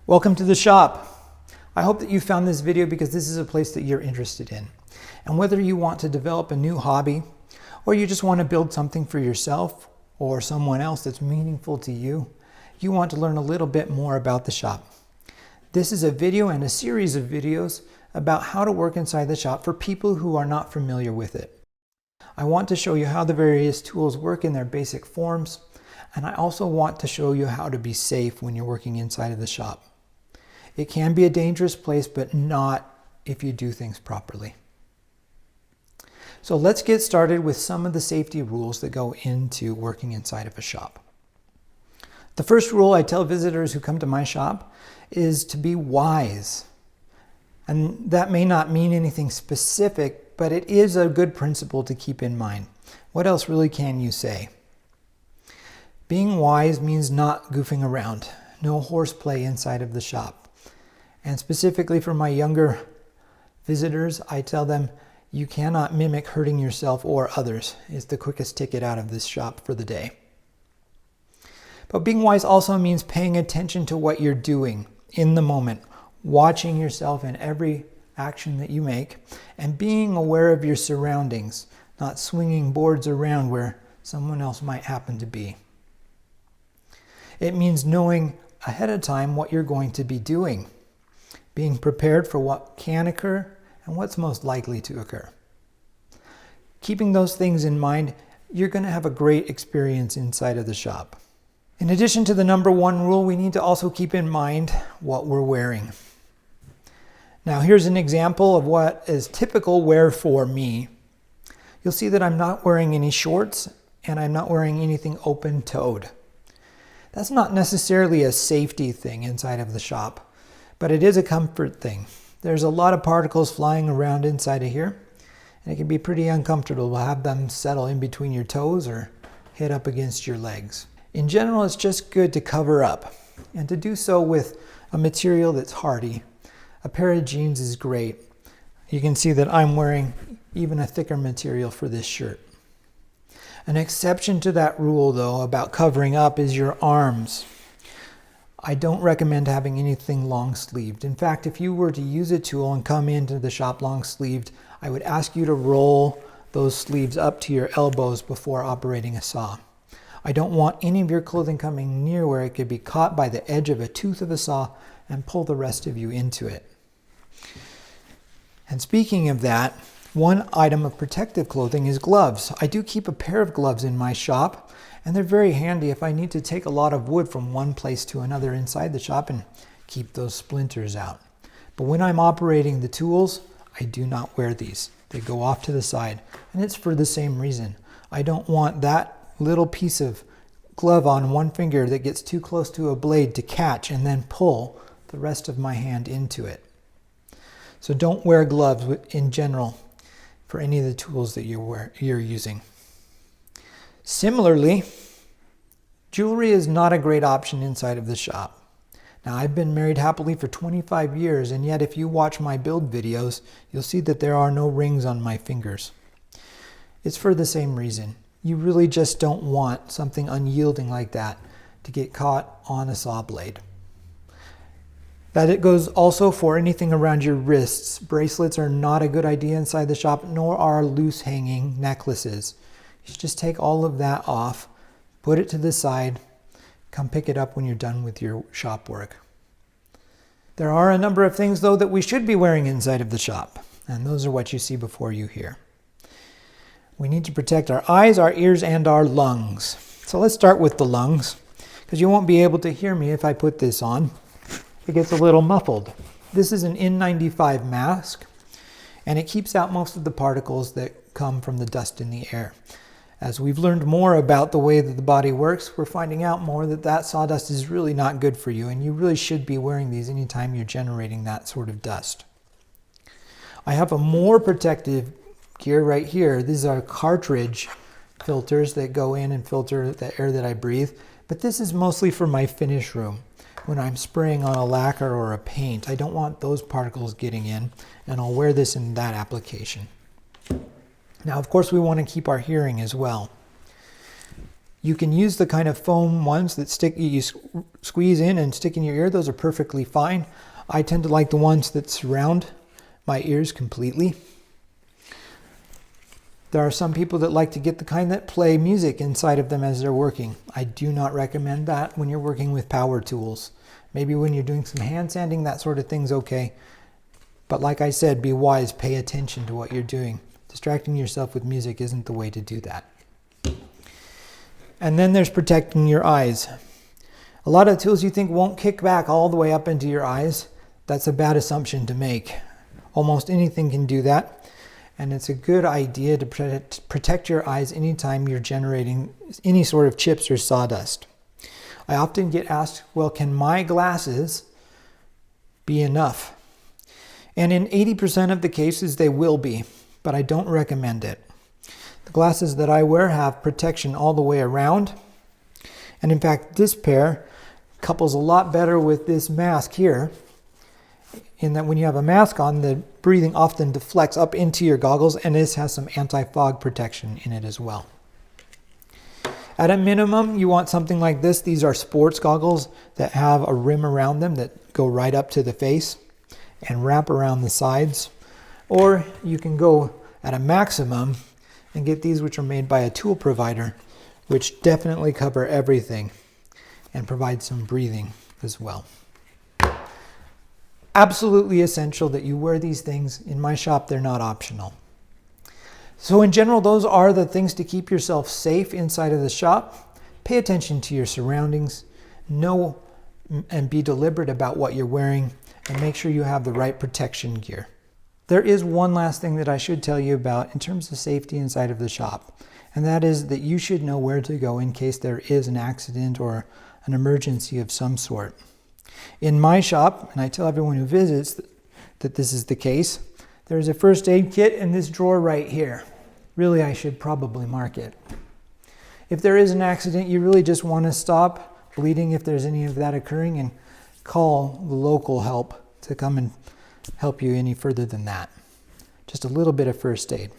Welcome to the shop. I hope that you found this video because this is a place that you're interested in. And whether you want to develop a new hobby, or you just want to build something for yourself or someone else that's meaningful to you, you want to learn a little bit more about the shop. This is a video and a series of videos about how to work inside the shop for people who are not familiar with it. I want to show you how the various tools work in their basic forms, and I also want to show you how to be safe when you're working inside of the shop. It can be a dangerous place, but not if you do things properly. So let's get started with some of the safety rules that go into working inside of a shop. The first rule I tell visitors who come to my shop is to be wise. And that may not mean anything specific, but it is a good principle to keep in mind. What else really can you say? Being wise means not goofing around. No horseplay inside of the shop. And specifically for my younger visitors, I tell them you cannot mimic hurting yourself or others. It's the quickest ticket out of this shop for the day. But being wise also means paying attention to what you're doing in the moment, watching yourself in every action that you make, and being aware of your surroundings, not swinging boards around where someone else might happen to be. It means knowing ahead of time what you're going to be doing, being prepared for what can occur and what's most likely to occur. Keeping those things in mind, you're going to have a great experience inside of the shop. In addition to the number one rule, we need to also keep in mind what we're wearing. Now here's an example of what is typical wear for me. You'll see that I'm not wearing any shorts and I'm not wearing anything open-toed. That's not necessarily a safety thing inside of the shop, but it is a comfort thing. There's a lot of particles flying around inside of here, and it can be pretty uncomfortable to have them settle in between your toes or hit up against your legs. In general, it's just good to cover up, and to do so with a material that's hardy. A pair of jeans is great. You can see that I'm wearing even a thicker material for this shirt. An exception to that rule, though, about covering up is your arms. I don't recommend having anything long-sleeved. In fact, if you were to use a tool and come into the shop long-sleeved, I would ask you to roll those sleeves up to your elbows before operating a saw. I don't want any of your clothing coming near where it could be caught by the edge of a tooth of a saw and pull the rest of you into it. And speaking of that, one item of protective clothing is gloves. I do keep a pair of gloves in my shop, and they're very handy if I need to take a lot of wood from one place to another inside the shop and keep those splinters out. But when I'm operating the tools, I do not wear these. They go off to the side, and it's for the same reason. I don't want that little piece of glove on one finger that gets too close to a blade to catch and then pull the rest of my hand into it. So don't wear gloves in general for any of the tools that you're using. Similarly, jewelry is not a great option inside of the shop. Now, I've been married happily for 25 years, and yet if you watch my build videos, you'll see that there are no rings on my fingers. It's for the same reason. You really just don't want something unyielding like that to get caught on a saw blade. That it goes also for anything around your wrists. Bracelets are not a good idea inside the shop, nor are loose hanging necklaces. You should just take all of that off, put it to the side, come pick it up when you're done with your shop work. There are a number of things, though, that we should be wearing inside of the shop, and those are what you see before you here. We need to protect our eyes, our ears, and our lungs. So let's start with the lungs, because you won't be able to hear me if I put this on. It gets a little muffled. This is an N95 mask, and it keeps out most of the particles that come from the dust in the air. As we've learned more about the way that the body works, we're finding out more that sawdust is really not good for you, and you really should be wearing these anytime you're generating that sort of dust. I have a more protective gear right here. These are cartridge filters that go in and filter the air that I breathe, but this is mostly for my finish room. When I'm spraying on a lacquer or a paint, I don't want those particles getting in, and I'll wear this in that application. Now, of course, we want to keep our hearing as well. You can use the kind of foam ones that you squeeze in and stick in your ear. Those are perfectly fine. I tend to like the ones that surround my ears completely. There are some people that like to get the kind that play music inside of them as they're working. I do not recommend that when you're working with power tools. Maybe when you're doing some hand sanding, that sort of thing's okay. But like I said, be wise, pay attention to what you're doing. Distracting yourself with music isn't the way to do that. And then there's protecting your eyes. A lot of tools you think won't kick back all the way up into your eyes. That's a bad assumption to make. Almost anything can do that. And it's a good idea to protect your eyes anytime you're generating any sort of chips or sawdust. I often get asked, well, can my glasses be enough? And in 80% of the cases, they will be, but I don't recommend it. The glasses that I wear have protection all the way around. And in fact, this pair couples a lot better with this mask here, in that when you have a mask on, the breathing often deflects up into your goggles, and this has some anti-fog protection in it as well. At a minimum, you want something like this. These are sports goggles that have a rim around them that go right up to the face and wrap around the sides. Or you can go at a maximum and get these, which are made by a tool provider, which definitely cover everything and provide some breathing as well. Absolutely essential that you wear these things. In my shop, they're not optional. So in general, those are the things to keep yourself safe inside of the shop. Pay attention to your surroundings. Know and be deliberate about what you're wearing, and make sure you have the right protection gear. There is one last thing that I should tell you about in terms of safety inside of the shop, and that is that you should know where to go in case there is an accident or an emergency of some sort. In my shop, and I tell everyone who visits that this is the case, there's a first aid kit in this drawer right here. Really, I should probably mark it. If there is an accident, you really just want to stop bleeding if there's any of that occurring and call the local help to come and help you any further than that. Just a little bit of first aid.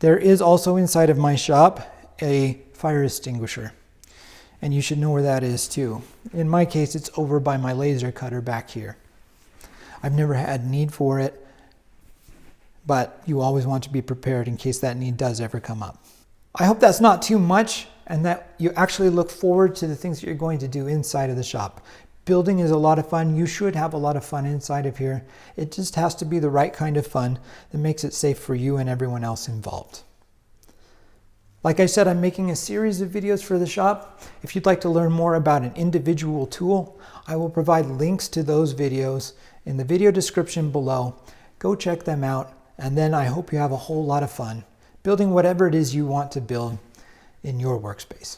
There is also inside of my shop a fire extinguisher, and you should know where that is too. In my case, it's over by my laser cutter back here. I've never had need for it, but you always want to be prepared in case that need does ever come up. I hope that's not too much and that you actually look forward to the things that you're going to do inside of the shop. Building is a lot of fun. You should have a lot of fun inside of here. It just has to be the right kind of fun that makes it safe for you and everyone else involved. Like I said, I'm making a series of videos for the shop. If you'd like to learn more about an individual tool, I will provide links to those videos in the video description below. Go check them out, and then I hope you have a whole lot of fun building whatever it is you want to build in your workspace.